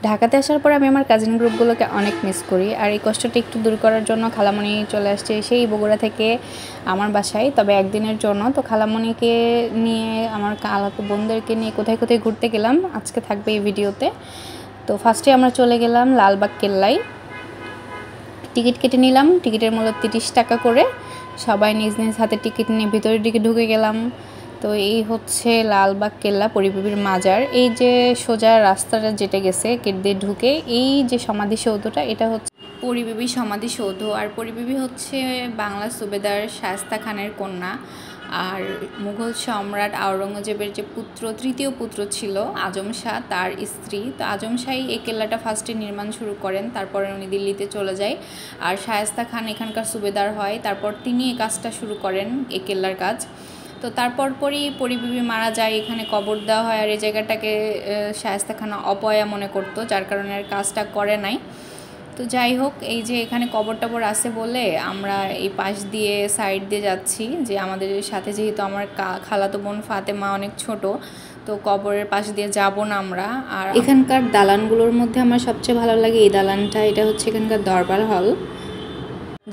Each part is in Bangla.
ঢাকাতে আসার পর আমি আমার কাজিন গ্রুপগুলোকে অনেক মিস করি, আর এই কষ্টটা একটু দূর করার জন্য খালামণি চলে আসছে সেই বগুড়া থেকে আমার বাসায়, তবে একদিনের জন্য। তো খালামণিকে নিয়ে আমার খালাতো বোনদেরকে নিয়ে কোথায় কোথায় ঘুরতে গেলাম আজকে থাকবে এই ভিডিওতে। তো ফার্স্টে আমরা চলে গেলাম লালবাগ কেল্লায়, টিকিট কেটে নিলাম। টিকিটের মূল্য 30 টাকা করে। সবাই নিজ নিজ হাতে টিকিট নিয়ে ভিতরের দিকে ঢুকে গেলাম। তো এই হচ্ছে লালবাগ কেল্লা, পরিবিবির মাজার। এই যে সোজা রাস্তাটা যেটা গেছে গেট দিয়ে ঢুকে, এই যে সমাধিসৌধটা, এটা হচ্ছে পরিবিবি সমাধিসৌধ। আর পরিবিবি হচ্ছে বাংলা সুবেদার শায়েস্তা খানের কন্যা, আর মুঘল সম্রাট আওরঙ্গজেবের যে পুত্র, তৃতীয় পুত্র ছিল আজম শাহ, তার স্ত্রী। তো আজম শাহই এই কেল্লাটা ফার্স্টে নির্মাণ শুরু করেন, তারপরে উনি দিল্লিতে চলে যায়, আর শায়েস্তা খান এখানকার সুবেদার হয়। তারপর তিনি এই কাজটা শুরু করেন, এই কেল্লার কাজ। তো তারপর পরই পরিবিবি মারা যায়, এখানে কবর দেওয়া হয়। আর এই জায়গাটাকে শায়েস্তা খান অপয়া মনে করতো, যার কারণে আর কাজটা করে নাই। তো যাই হোক, এই যে এখানে কবর টবর আছে বলে আমরা এই পাশ দিয়ে সাইড দিয়ে যাচ্ছি, যে আমাদের সাথে যেহেতু আমার খালাতো বোন ফাতেমা অনেক ছোট, তো কবরের পাশ দিয়ে যাব না আমরা। আর এখানকার দালানগুলোর মধ্যে আমার সবচেয়ে ভালো লাগে এই দালানটা, এটা হচ্ছে এখানকার দরবার হল।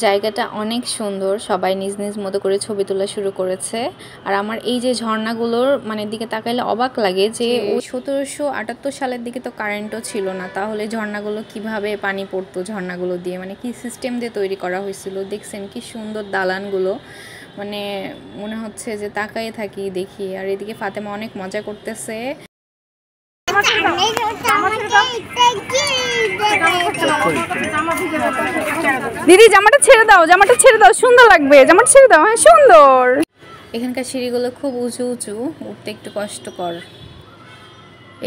জায়গাটা অনেক সুন্দর, সবাই নিজ নিজ মতো করে ছবি তোলা শুরু করেছে। আর আমার এই যে ঝর্ণাগুলোর মানে দিকে তাকাইলে অবাক লাগে যে 1778 সালের দিকে তো কারেন্টও ছিল না, তাহলে ঝর্ণাগুলো কিভাবে পানি পড়তো ঝর্ণাগুলো দিয়ে, মানে কি সিস্টেম দিয়ে তৈরি করা হয়েছিল। দেখছেন কি সুন্দর দালানগুলো, মানে মনে হচ্ছে যে তাকাই থাকি দেখি। আর এদিকে ফাতেমা অনেক মজা করতেছে। দিদি জামাটা ছেড়ে দাও, জামাটা ছেড়ে দাও, সুন্দর লাগবে, জামাটা ছেড়ে দাও। হ্যাঁ সুন্দর। এখানকার সিঁড়িগুলো খুব উঁচু উঁচু, উঠতে একটু কষ্টকর।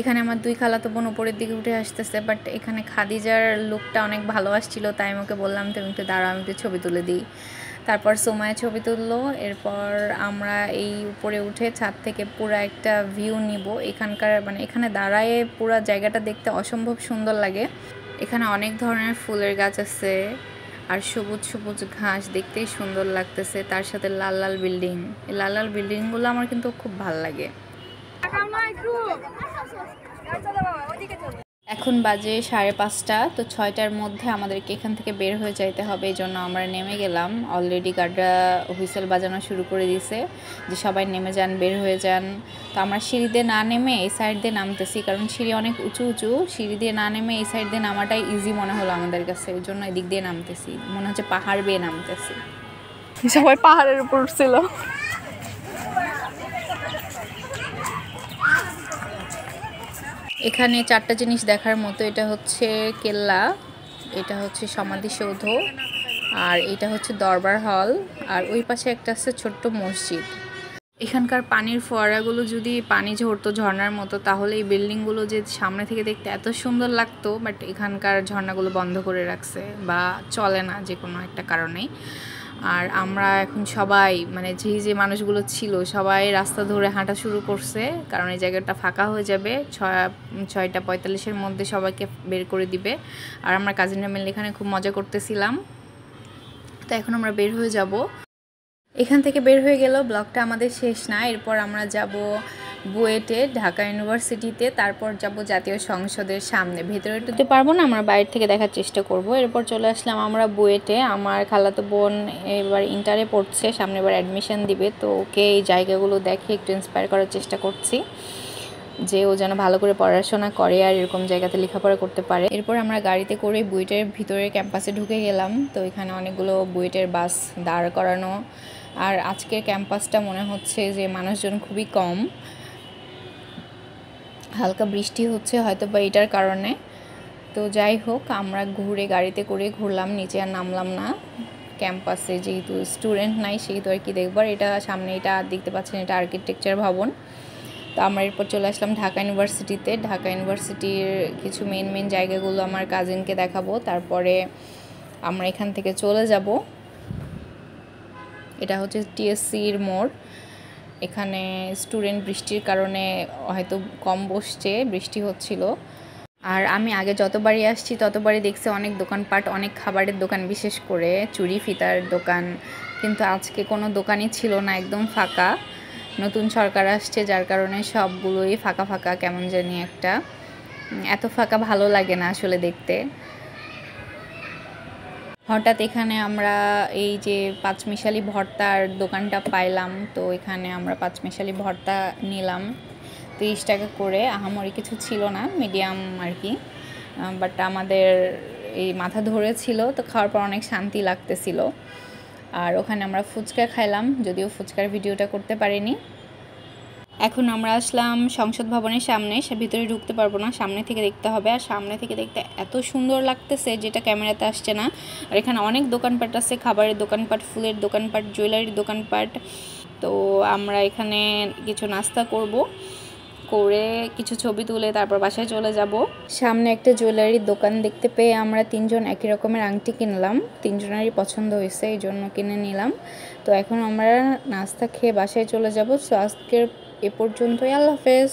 এখানে আমার দুই খালাতো বোন উপরের দিকে উঠে আসতেছে, বাট এখানে খাদিজার লুকটা অনেক ভালো আসছিল, তাই আমি ওকে বললাম তুমি একটু দাঁড়াও, আমি একটু ছবি তুলে দিই। তারপর সোমায় ছবি তুললো। এরপর আমরা এই উপরে উঠে ছাদ থেকে পুরো একটা ভিউ নিব। এখানকার মানে এখানে দাঁড়ায় পুরো জায়গাটা দেখতে অসম্ভব সুন্দর লাগে। এখানে অনেক ধরনের ফুলের গাছ আছে, আর সবুজ সবুজ ঘাস, দেখতেই সুন্দর লাগতেছে। তার সাথে লাল লাল বিল্ডিং, এই লাল লাল বিল্ডিংগুলো আমার কিন্তু খুব ভালো লাগে। এখন বাজে 5:30। তো 6টার মধ্যে আমাদেরকে এখান থেকে বের হয়ে যাইতে হবে, এই জন্য আমরা নেমে গেলাম। অলরেডি গার্ডরা হুইসেল বাজানো শুরু করে দিয়েছে যে সবাই নেমে যান, বের হয়ে যান। তো আমরা সিঁড়ি দিয়ে না নেমে এই সাইড দিয়ে নামতেছি, কারণ সিঁড়ি অনেক উঁচু উঁচু। সিঁড়ি দিয়ে না নেমে এই সাইড দিয়ে নামাটাই ইজি মনে হলো আমাদের কাছে, এই জন্য এদিক দিয়ে নামতেছি, মনে হচ্ছে পাহাড় বেয়ে নামতেছি। সবাই পাহাড়ের উপর উঠছিল। এখানে 4টা জিনিস দেখার মতো, এটা হচ্ছে কেল্লা, এটা হচ্ছে সমাধিসৌধ, আর এটা হচ্ছে দরবার হল, আর ওই পাশে একটা আছে ছোট্ট মসজিদ। এখানকার পানির ফোয়ারাগুলো যদি পানি ঝরতো ঝর্ণার মতো, তাহলে এই বিল্ডিংগুলো যে সামনে থেকে দেখতে এত সুন্দর লাগতো, বাট এখানকার ঝর্ণাগুলো বন্ধ করে রাখছে বা চলে না যে কোনো একটা কারণেই। আর আমরা এখন সবাই মানে যে মানুষগুলো ছিল সবাই রাস্তা ধরে হাঁটা শুরু করছে, কারণ এই জায়গাটা ফাঁকা হয়ে যাবে 6:45-এর মধ্যে সবাইকে বের করে দিবে। আর আমরা কাজিনরা মিলে এখানে খুব মজা করতেছিলাম। তো এখন আমরা বের হয়ে যাব। এখান থেকে বের হয়ে গেল, ব্লগটা আমাদের শেষ না। এরপর আমরা যাব বুয়েটে, ঢাকা ইউনিভার্সিটিতে, তারপর যাব জাতীয় সংসদের সামনে। ভেতরে যেতে পারবো না, আমরা বাইরে থেকে দেখার চেষ্টা করব। এরপর চলে আসলাম আমরা বুয়েটে। আমার খালাতো বোন এবার ইন্টারে পড়ছে, সামনে এবার অ্যাডমিশন দিবে, তো ওকে এই জায়গাগুলো দেখে একটু ইন্সপায়ার করার চেষ্টা করছি যে ও যেন ভালো করে পড়াশোনা করে আর এরকম জায়গাতে লেখাপড়া করতে পারে। এরপর আমরা গাড়িতে করে বুয়েটের ভিতরে ক্যাম্পাসে ঢুকে গেলাম। তো এখানে অনেকগুলো বুয়েটের বাস দাঁড় করানো, আর আজকের ক্যাম্পাসটা মনে হচ্ছে যে মানুষজন খুবই কম, হালকা বৃষ্টি হচ্ছে হয়তো বা এটার কারণে। তো যাই হোক, আমরা গাড়িতে করে ঘুরলাম, নিচে আর নামলাম না। ক্যাম্পাসে যেহেতু স্টুডেন্ট নাই সেহেতু আর কি দেখবার। এটা সামনে এটা দেখতে পাচ্ছেন, এটা আর্কিটেকচার ভবন। তো আমরা এরপর চলে আসলাম ঢাকা ইউনিভার্সিটিতে। ঢাকা ইউনিভার্সিটির কিছু মেন জায়গাগুলো আমার কাজিনকে দেখাবো, তারপরে আমরা এখান থেকে চলে যাব। এটা হচ্ছে টিএসসির মোড়। এখানে স্টুডেন্ট বৃষ্টির কারণে হয়তো কম বসছে, বৃষ্টি হচ্ছিল। আর আমি আগে যতবারই আসছি ততবারই দেখছি অনেক দোকানপাট, অনেক খাবারের দোকান, বিশেষ করে চুড়ি ফিতার দোকান, কিন্তু আজকে কোনো দোকানই ছিল না, একদম ফাঁকা। নতুন সরকার আসছে যার কারণে সবগুলোই ফাঁকা ফাঁকা কেমন জানি একটা। এত ফাঁকা ভালো লাগে না আসলে দেখতে। হঠাৎ এখানে আমরা এই যে পাঁচমিশালি ভর্তার দোকানটা পাইলাম, তো এখানে আমরা পাঁচমিশালি ভর্তা নিলাম 30 টাকা করে। আহামরি কিছু ছিল না, মিডিয়াম আর কি, বাট আমাদের এই মাথা ধরেছিল, তো খাওয়ার পর অনেক শান্তি লাগতেছিল। আর ওখানে আমরা ফুচকা খাইলাম, যদিও ফুচকার ভিডিওটা করতে পারিনি। এখন আমরা আসলাম সংসদ ভবনের সামনে, সে ভিতরে ঢুকতে পারবো না, সামনে থেকে দেখতে হবে। আর সামনে থেকে দেখতে এত সুন্দর লাগতেছে যেটা ক্যামেরাতে আসছে না। আর এখানে অনেক দোকানপাট আছে, খাবারের দোকানপাট, ফুলের দোকানপাট, জুয়েলারির দোকানপাট। তো আমরা এখানে কিছু নাস্তা করব, করে কিছু ছবি তুলে তারপর বাসায় চলে যাব। সামনে একটা জুয়েলারির দোকান দেখতে পেয়ে আমরা 3জন একই রকমের আংটি কিনলাম, 3জনেরই পছন্দ হয়েছে, এই জন্য কিনে নিলাম। তো এখন আমরা নাস্তা খেয়ে বাসায় চলে যাব। সো আজকের এ পর্যন্তই, আল্লাহ হাফেজ।